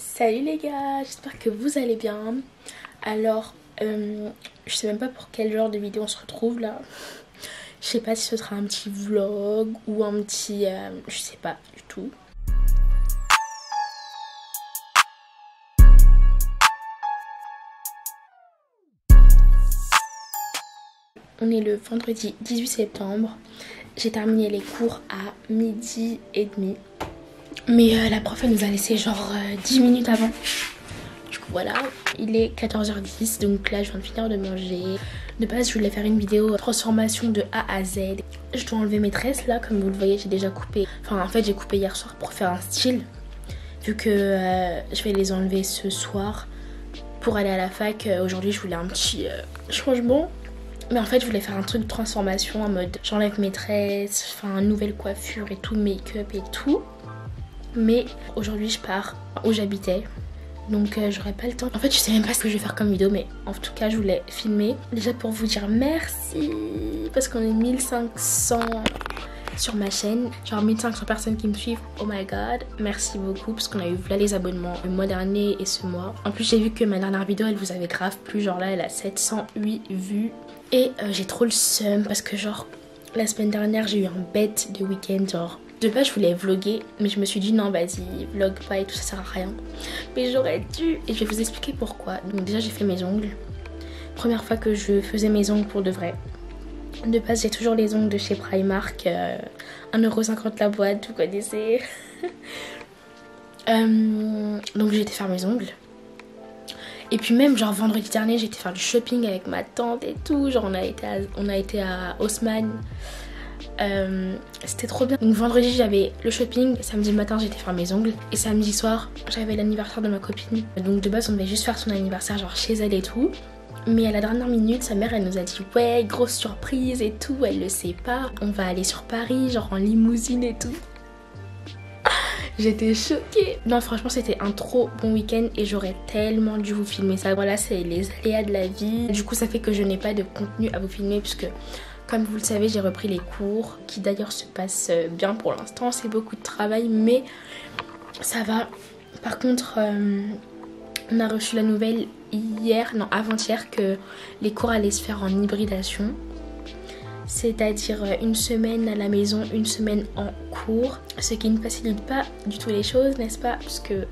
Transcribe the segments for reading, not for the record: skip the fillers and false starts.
Salut les gars, j'espère que vous allez bien. Alors, je sais même pas pour quel genre de vidéo on se retrouve là. Je sais pas si ce sera un petit vlog ou un petit... je sais pas du tout. On est le vendredi 18 septembre. J'ai terminé les cours à 12h30. Mais la prof elle nous a laissé genre 10 minutes avant. Du coup voilà, il est 14h10, donc là je viens de finir de manger. De base je voulais faire une vidéo transformation de A à Z. Je dois enlever mes tresses là, comme vous le voyez j'ai déjà coupé. Enfin en fait j'ai coupé hier soir pour faire un style. Vu que je vais les enlever ce soir pour aller à la fac. Aujourd'hui je voulais un petit changement. Mais en fait je voulais faire un truc de transformation en mode j'enlève mes tresses, enfin nouvelle coiffure et tout, make-up et tout. Mais aujourd'hui je pars où j'habitais. Donc j'aurai pas le temps. En fait je sais même pas ce que je vais faire comme vidéo. Mais en tout cas je voulais filmer. Déjà pour vous dire merci. Parce qu'on est 1500 sur ma chaîne. Genre 1500 personnes qui me suivent. Oh my god. Merci beaucoup. Parce qu'on a eu là les abonnements le mois dernier et ce mois. En plus j'ai vu que ma dernière vidéo elle vous avait grave plu. Genre là elle a 708 vues. Et j'ai trop le seum. Parce que genre la semaine dernière j'ai eu un bête de week-end. Genre de base je voulais vlogger, mais je me suis dit non vas-y, vlog pas et tout, ça sert à rien. Mais j'aurais dû, et je vais vous expliquer pourquoi. Donc déjà j'ai fait mes ongles. Première fois que je faisais mes ongles pour de vrai. De base j'ai toujours les ongles de chez Primark, 1,50€ la boîte, vous connaissez. Donc j'ai été faire mes ongles. Et puis même genre vendredi dernier j'ai été faire du shopping avec ma tante et tout. Genre on a été à Haussmann. C'était trop bien. Donc vendredi j'avais le shopping, samedi matin j'ai été faire mes ongles et samedi soir j'avais l'anniversaire de ma copine. Donc de base on devait juste faire son anniversaire genre chez elle et tout. Mais à la dernière minute sa mère elle nous a dit ouais grosse surprise et tout, elle le sait pas, on va aller sur Paris genre en limousine et tout. J'étais choquée. Non franchement c'était un trop bon week-end et j'aurais tellement dû vous filmer ça. Voilà c'est les aléas de la vie. Du coup ça fait que je n'ai pas de contenu à vous filmer puisque comme vous le savez j'ai repris les cours qui d'ailleurs se passent bien pour l'instant. C'est beaucoup de travail mais ça va. Par contre on a reçu la nouvelle avant-hier que les cours allaient se faire en hybridation. C'est-à-dire une semaine à la maison, une semaine en cours. Ce qui ne facilite pas du tout les choses, n'est-ce pas? Parce que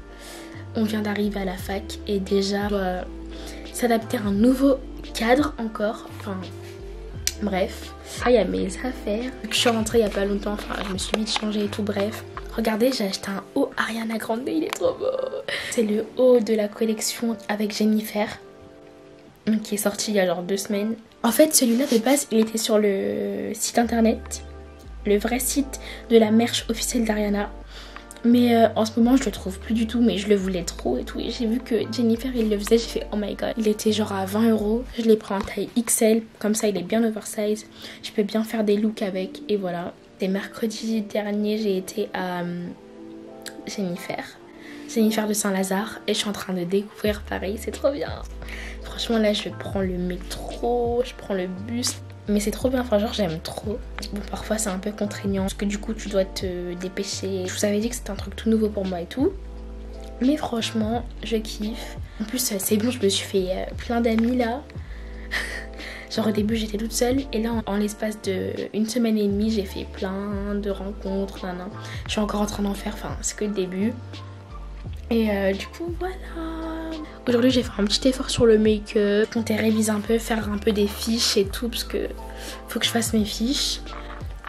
on vient d'arriver à la fac et déjà on doit s'adapter à un nouveau cadre encore. Enfin bref. Ah il y a mes affaires. Je suis rentrée il y a pas longtemps, enfin je me suis vite changée et tout, bref. Regardez j'ai acheté un haut Ariana Grande, il est trop beau. C'est le haut de la collection avec Jennifer. Qui est sorti il y a genre 2 semaines. En fait celui-là de base il était sur le site internet, le vrai site de la merch officielle d'Ariana. Mais en ce moment je le trouve plus du tout, mais je le voulais trop et tout. Et j'ai vu que Jennifer il le faisait, j'ai fait oh my god. Il était genre à 20€, je l'ai pris en taille XL, comme ça il est bien oversize. Je peux bien faire des looks avec et voilà. Et mercredi dernier j'ai été à Jennifer de Saint-Lazare et je suis en train de découvrir Paris, c'est trop bien. Franchement là je prends le métro, je prends le bus, mais c'est trop bien, enfin genre j'aime trop. Bon parfois c'est un peu contraignant parce que du coup tu dois te dépêcher. Je vous avais dit que c'était un truc tout nouveau pour moi et tout, mais franchement je kiffe. En plus c'est bon, je me suis fait plein d'amis là. Genre au début j'étais toute seule et là en l'espace d'1 semaine et demie j'ai fait plein de rencontres. Je suis encore en train d'en faire, enfin c'est que le début. Et du coup voilà. Aujourd'hui j'ai fait un petit effort sur le make-up. Je comptais réviser un peu, faire un peu des fiches et tout parce que faut que je fasse mes fiches.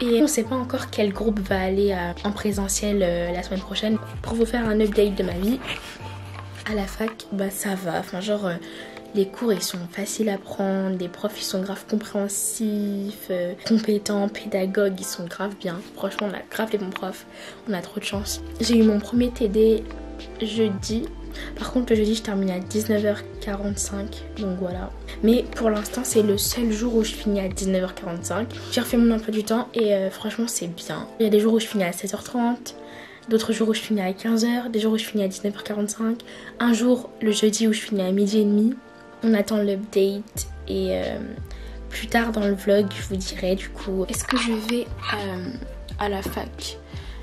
Et on sait pas encore quel groupe va aller en présentiel la semaine prochaine. Pour vous faire un update de ma vie à la fac, bah ça va. Enfin genre les cours ils sont faciles à prendre, les profs ils sont grave compréhensifs, compétents, pédagogues, ils sont grave bien. Franchement on a grave les bons profs, on a trop de chance. J'ai eu mon premier TD jeudi. Par contre le jeudi je termine à 19h45, donc voilà. Mais pour l'instant c'est le seul jour où je finis à 19h45. J'ai refait mon emploi du temps et franchement c'est bien. Il y a des jours où je finis à 16h30, d'autres jours où je finis à 15h, des jours où je finis à 19h45, un jour le jeudi où je finis à 12h30. On attend l'update et plus tard dans le vlog je vous dirai du coup est-ce que je vais à la fac.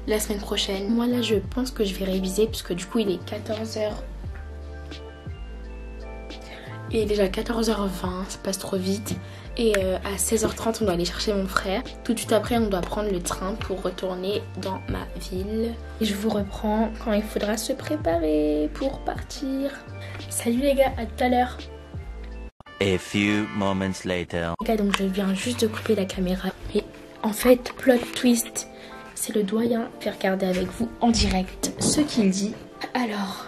la semaine prochaine. Moi là je pense que je vais réviser puisque du coup il est 14h. Il est déjà 14h20, ça passe trop vite. Et à 16h30 on doit aller chercher mon frère. Tout de suite après on doit prendre le train pour retourner dans ma ville. Et je vous reprends quand il faudra se préparer pour partir. Salut les gars, à tout à l'heure. A few moments later. Les gars, donc je viens juste de couper la caméra. Mais en fait, plot twist, c'est le doyen qui fait regarder avec vous en direct ce qu'il dit. Alors,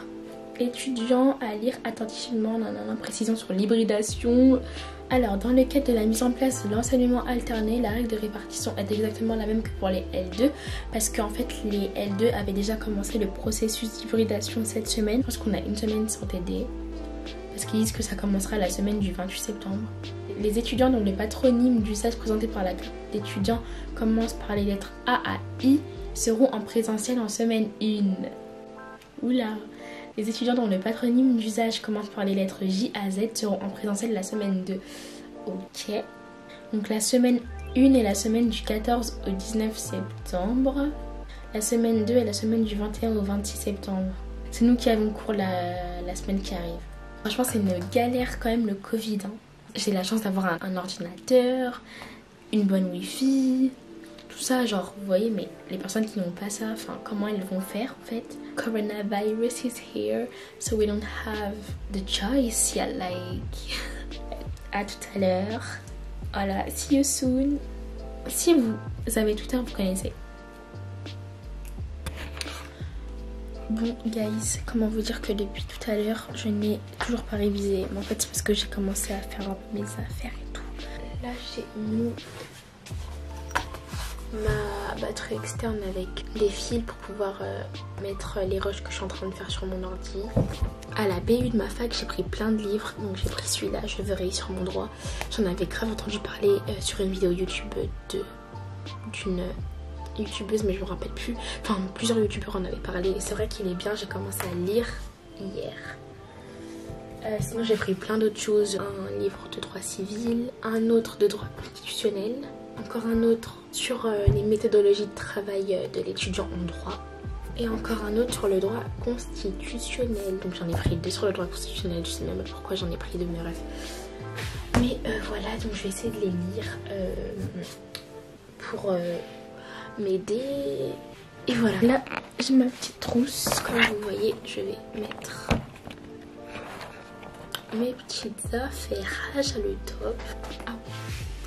étudiant à lire attentivement, précision sur l'hybridation. Alors, dans le cadre de la mise en place de l'enseignement alterné, la règle de répartition est exactement la même que pour les L2 parce qu'en fait, les L2 avaient déjà commencé le processus d'hybridation cette semaine. Je pense qu'on a une semaine sans TD parce qu'ils disent que ça commencera la semaine du 28 septembre. Les étudiants dont le patronyme d'usage présenté par la carte d'étudiant commence par les lettres A à I seront en présentiel en semaine 1. Oula! Les étudiants dont le patronyme d'usage commence par les lettres J à Z seront en présentiel la semaine 2. Ok. Donc la semaine 1 est la semaine du 14 au 19 septembre. La semaine 2 est la semaine du 21 au 26 septembre. C'est nous qui avons cours la semaine qui arrive. Franchement c'est une galère quand même le Covid. Hein. J'ai la chance d'avoir un ordinateur, une bonne wifi, tout ça genre vous voyez, mais les personnes qui n'ont pas ça, enfin comment elles vont faire en fait? Coronavirus is here, so we don't have the choice yet, like. À tout à l'heure. Voilà, see you soon. Si vous avez Twitter, vous connaissez. Bon guys, comment vous dire que depuis tout à l'heure, je n'ai toujours pas révisé. Mais en fait, c'est parce que j'ai commencé à faire un peu mes affaires et tout. Là, j'ai mis ma batterie externe avec des fils pour pouvoir mettre les rushs que je suis en train de faire sur mon ordi. À la BU de ma fac, j'ai pris plein de livres. Donc j'ai pris celui-là, Je veux rayer sur mon droit. J'en avais grave entendu parler sur une vidéo YouTube d'une youtubeuse, mais je me rappelle plus. Enfin, plusieurs youtubeurs en avaient parlé. Et c'est vrai qu'il est bien, j'ai commencé à lire hier. Sinon j'ai pris plein d'autres choses. Un livre de droit civil, un autre de droit constitutionnel, encore un autre sur les méthodologies de travail de l'étudiant en droit et encore un autre sur le droit constitutionnel. Donc j'en ai pris 2 sur le droit constitutionnel, je sais même pas pourquoi j'en ai pris 2, mais bref. Mais voilà, donc je vais essayer de les lire pour m'aider. Et voilà, là j'ai ma petite trousse, comme vous voyez, je vais mettre mes petites affaires le top. Ah.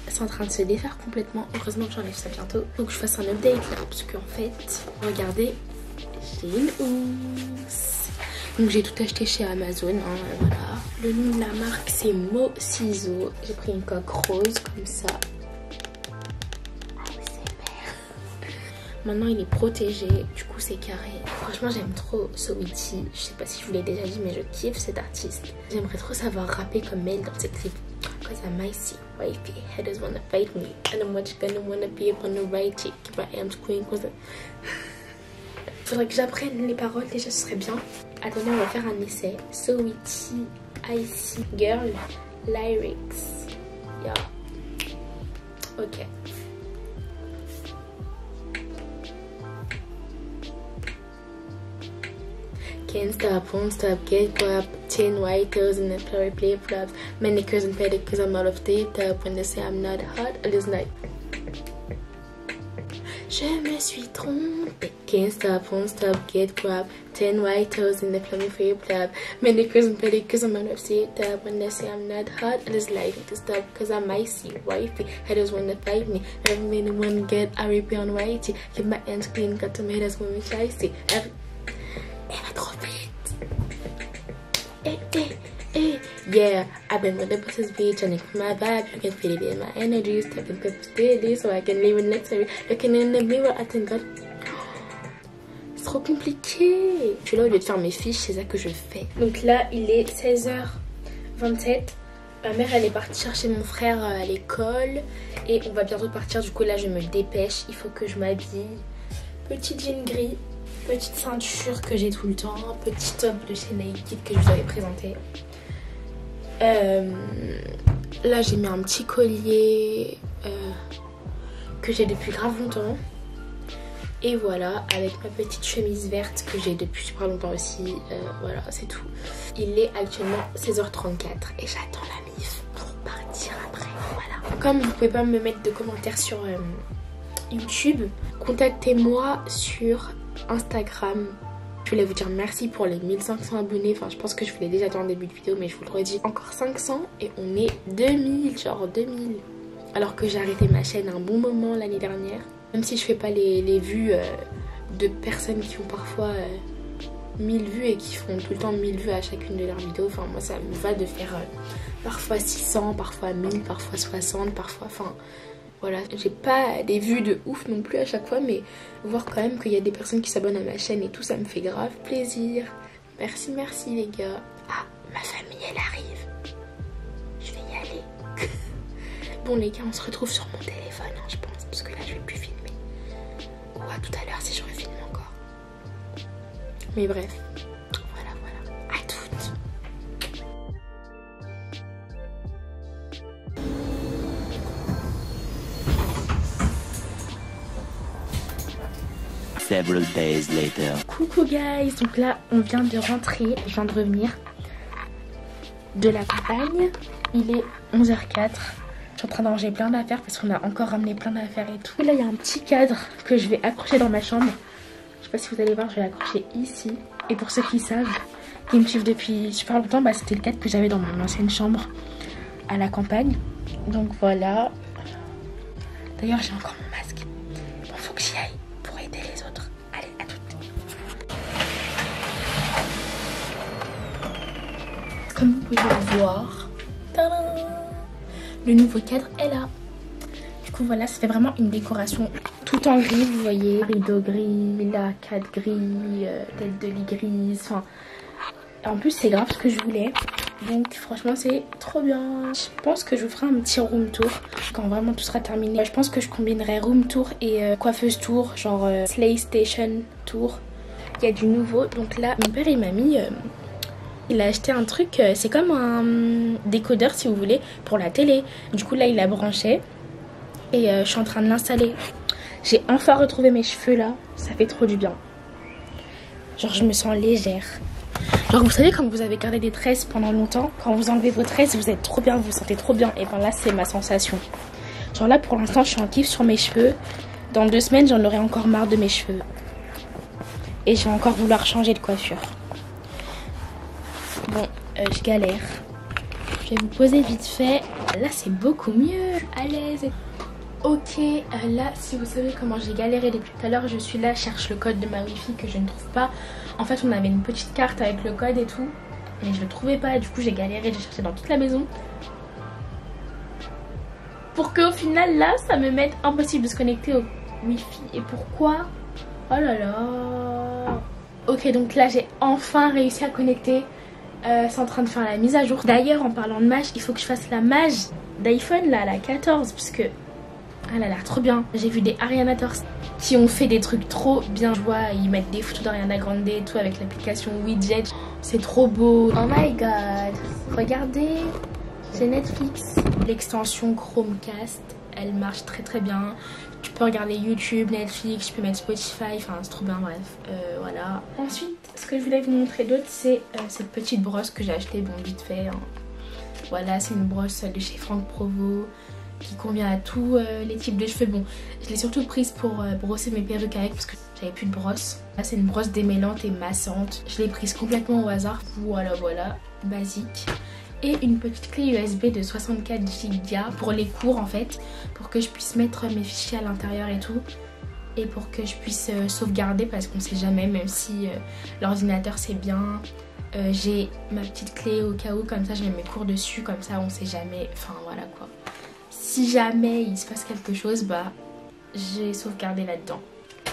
C'est en train de se défaire complètement. Heureusement que j'enlève ça bientôt. Donc je fasse un update là parce qu'en fait, regardez, j'ai une housse. Donc j'ai tout acheté chez Amazon, hein, voilà. Le nom de la marque c'est Mo Ciseaux. J'ai pris une coque rose comme ça. Maintenant il est protégé, du coup c'est carré. Franchement j'aime trop Saweetie. Je sais pas si je vous l'ai déjà dit mais je kiffe cet artiste. J'aimerais trop savoir rapper comme elle dans cette clip. Cause I'm icy, wifey, haters wanna fight me. And I'm much gonna wanna be up on the right chick. If I am queen, cause faudrait que j'apprenne les paroles, déjà ce serait bien. Attendez, on va faire un essai. Saweetie, Icy Girl, Lyrics. Yeah. Ok. Can't stop, won't stop, get guap. 10 white toes in the flurry play flops. Manicures and pedicures, I'm out of data. When they say I'm not hot, I just like. Je me suis trompée. Can't stop, won't stop, get guap. 10 white toes in the flurry play flops. Manicures and pedicures, I'm out of data. When they say I'm not hot, I just like to stop. Cause I'm icy, wifey. Haters wanna fight me. Every minute wanna get a repeat on whitey. Keep my hands clean, got some haters when we shicey. Elle va trop vite. Yeah, I've been with the boss's bitch. I need my vibe. You can feel it in my energy. Stepping up steady so I can live in next year. Looking in the mirror, I think God. C'est trop compliqué. Je suis là au lieu de faire mes fiches, c'est ça que je fais. Donc là, il est 16h27. Ma mère, elle est partie chercher mon frère à l'école. Et on va bientôt partir. Du coup, là, je me dépêche. Il faut que je m'habille. Petit jean gris. Petite ceinture que j'ai tout le temps, petit top de chez Naked que je vous avais présenté. Là j'ai mis un petit collier que j'ai depuis grave longtemps. Et voilà, avec ma petite chemise verte que j'ai depuis super longtemps aussi. Voilà, c'est tout. Il est actuellement 16h34 et j'attends la MIF pour partir après. Voilà. Comme vous pouvez pas me mettre de commentaires sur YouTube, contactez-moi sur Instagram. Je voulais vous dire merci pour les 1500 abonnés. Enfin, je pense que je vous l'ai déjà dit en début de vidéo, mais je vous le redis. Encore 500 et on est 2000, genre 2000. Alors que j'ai arrêté ma chaîne un bon moment l'année dernière. Même si je fais pas les vues de personnes qui ont parfois 1000 vues et qui font tout le temps 1000 vues à chacune de leurs vidéos. Enfin, moi, ça me va de faire parfois 600, parfois 1000, parfois 60, parfois... Enfin, voilà. J'ai pas des vues de ouf non plus à chaque fois, mais voir quand même qu'il y a des personnes qui s'abonnent à ma chaîne et tout, ça me fait grave plaisir. Merci, merci les gars. Ah, ma famille, elle arrive. Je vais y aller. Bon les gars, on se retrouve sur mon téléphone, hein, je pense, parce que là, je vais plus filmer. Ou à tout à l'heure si je refilme encore. Mais bref, voilà, à toutes. Several days later. Coucou guys, donc là on vient de rentrer, je viens de revenir de la campagne. Il est 11h04. Je suis en train de ranger plein d'affaires parce qu'on a encore ramené plein d'affaires et tout. Là il y a un petit cadre que je vais accrocher dans ma chambre. Je sais pas si vous allez voir, je vais l'accrocher ici. Et pour ceux qui savent, qui me suivent depuis super longtemps, bah, c'était le cadre que j'avais dans mon ancienne chambre à la campagne. Donc voilà. D'ailleurs j'ai encore mon masque. Bon, faut que j'y aille pour aider les autres. Allez, à toutes. Comme vous pouvez le voir, tadam, le nouveau cadre est là. Du coup voilà, ça fait vraiment une décoration tout en gris, vous voyez. Rideau gris, la cadre gris, tête de lit grise. Enfin, en plus c'est grave ce que je voulais. Donc franchement c'est trop bien. Je pense que je vous ferai un petit room tour quand vraiment tout sera terminé. Je pense que je combinerai room tour et coiffeuse tour, genre Slay Station tour. Il y a du nouveau. Donc là mon père il m'a mis... il a acheté un truc, c'est comme un décodeur si vous voulez, pour la télé. Du coup là il l'a branché et je suis en train de l'installer. J'ai enfin retrouvé mes cheveux là, ça fait trop du bien. Genre je me sens légère. Genre vous savez quand vous avez gardé des tresses pendant longtemps, quand vous enlevez vos tresses vous êtes trop bien, vous vous sentez trop bien. Et ben là c'est ma sensation. Genre là pour l'instant je suis en kiff sur mes cheveux. Dans 2 semaines j'en aurai encore marre de mes cheveux. Et je vais encore vouloir changer de coiffure. Bon, je galère. Je vais vous poser vite fait. Là, c'est beaucoup mieux. À l'aise. Ok, là, si vous savez comment j'ai galéré depuis tout à l'heure, je suis là, je cherche le code de ma wifi que je ne trouve pas. En fait, on avait une petite carte avec le code et tout, mais je ne le trouvais pas. Du coup, j'ai galéré, j'ai cherché dans toute la maison. Pour qu'au final, là, ça me mette impossible de se connecter au wifi. Et pourquoi? Oh là là. Ok, donc là, j'ai enfin réussi à connecter. C'est en train de faire la mise à jour. D'ailleurs en parlant de mage, il faut que je fasse la mage d'iPhone là, la 14, parce que elle a l'air trop bien. J'ai vu des Ariana Grande qui ont fait des trucs trop bien. Je vois, ils mettent des photos d'Ariana Grande et tout avec l'application Widget. C'est trop beau. Oh my god. Regardez, c'est Netflix. L'extension Chromecast, elle marche très bien. Tu peux regarder YouTube, Netflix, tu peux mettre Spotify, enfin c'est trop bien, bref, voilà. Ensuite, ce que je voulais vous montrer d'autre, c'est cette petite brosse que j'ai achetée, bon vite fait. Hein. Voilà, c'est une brosse de chez Franck Provo qui convient à tous les types de cheveux. Bon, je l'ai surtout prise pour brosser mes perruques avec parce que j'avais plus de brosse. Là, c'est une brosse démêlante et massante. Je l'ai prise complètement au hasard, voilà, basique. Et une petite clé USB de 64 Go pour les cours en fait, pour que je puisse mettre mes fichiers à l'intérieur et tout, et pour que je puisse sauvegarder parce qu'on sait jamais, même si l'ordinateur c'est bien, j'ai ma petite clé au cas où, comme ça je mets mes cours dessus, comme ça on sait jamais, enfin voilà quoi. Si jamais il se passe quelque chose, bah j'ai sauvegardé là-dedans.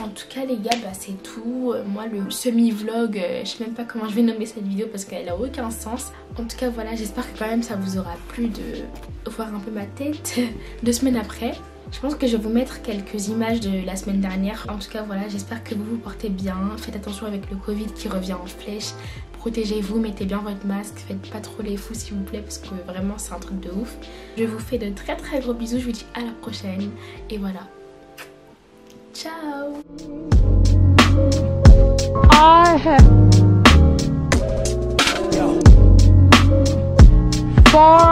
En tout cas les gars, bah c'est tout. Moi le semi-vlog, je sais même pas comment je vais nommer cette vidéo parce qu'elle a aucun sens. En tout cas voilà, j'espère que quand même ça vous aura plu de voir un peu ma tête 2 semaines après. Je pense que je vais vous mettre quelques images de la semaine dernière. En tout cas voilà, j'espère que vous vous portez bien. Faites attention avec le Covid qui revient en flèche. Protégez-vous, mettez bien votre masque, faites pas trop les fous s'il vous plaît parce que vraiment c'est un truc de ouf. Je vous fais de très gros bisous, je vous dis à la prochaine et voilà. Ciao. I have far